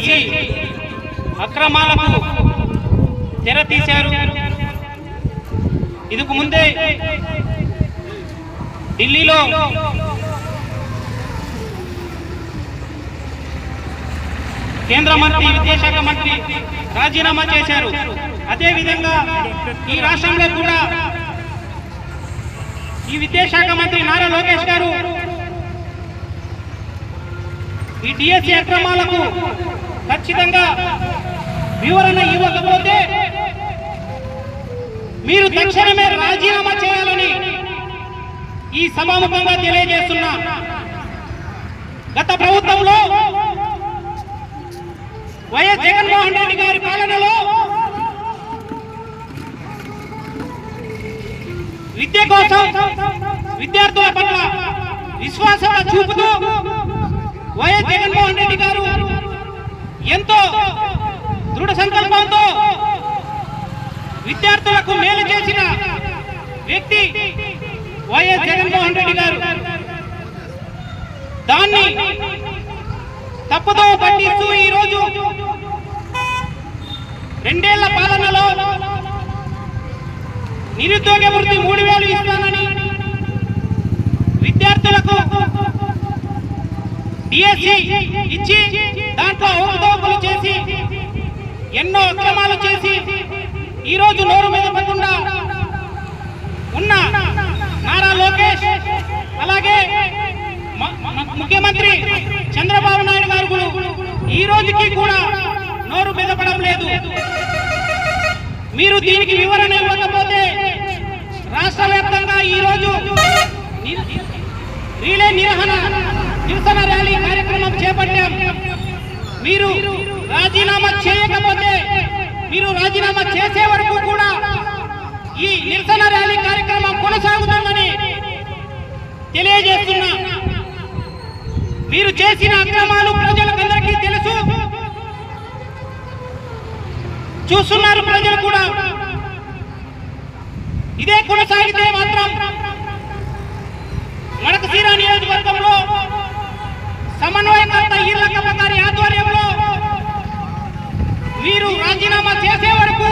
DSC అక్రమాలకు తెర తీశారు. ఇదికు ముందే ఢిల్లీలో కేంద్ర మంత్రి విద్యాశాఖ మంత్రి రాజీనామా చేశారు. అదేవిధంగా ఈ రాష్ట్రంలో కూడా ఈ విద్యాశాఖ మంత్రి నారా లోకేష్ గారు ఈ డిఎస్సి అక్రమాలకు ఖచ్చితంగా వివరణ ఇవ్వకపోతే మీరు తక్షణమే రాజీనామా చేయాలని ఈ సభాముఖంగా తెలియజేస్తున్నా. గత ప్రభుత్వంలో వైఎస్ జగన్మోహన్ రెడ్డి గారి పాలనలో విద్య కోసం విద్యార్థుల పట్ల విశ్వాసం చూపుతూ వైఎస్ జగన్మోహన్ రెడ్డి గారు ఎంతో దృఢ సంకల్పంతో విద్యార్థులకు మేలు చేసిన వ్యక్తి వైఎస్ జగన్మోహన్ రెడ్డి గారు. దాన్ని తప్పుదో పట్టిస్తూ ఈరోజు 2 ఏళ్ల పాలనలో నిరుద్యోగ వృత్తి 3000 ఇస్తానని, విద్యార్థులకు డిఎస్సి ఇచ్చి దాంట్లో అవకతవకలు చేసి ఎన్నో అక్రమాలు చేసి ఈరోజు నోరు మెదపకుండా ఉన్న నారా లోకేష్, అలాగే ముఖ్యమంత్రి చంద్రబాబు నాయుడు గారు ఈ రోజుకి కూడా నోరు మెదపడం లేదు. మీరు దీనికి వివరణ ఇవ్వకపోతే రాష్ట్ర వ్యాప్తంగా ఈరోజు రీలే నిరసన ర్యాలీ కార్యక్రమం చేపట్టాం. మీరు రాజీనామా చేయకపోతే, మీరు రాజీనామా చేసే వరకు కూడా ఈ నిరసన ర్యాలీ కార్యక్రమం కొనసాగుతుందని తెలియజేస్తున్నా. మీరు చేసిన అక్రమాలు ప్రజలకందరికీ తెలుసు, చూస్తున్నారు ప్రజలు కూడా. ఇదే కొనసాగితే మాత్రం మడకశిర నియోజకవర్గంలో సమన్వయకర్త ఈర్లకమ్మ గారి ఆధ్వర్యంలో మీరు రాజీనామా చేసే వరకు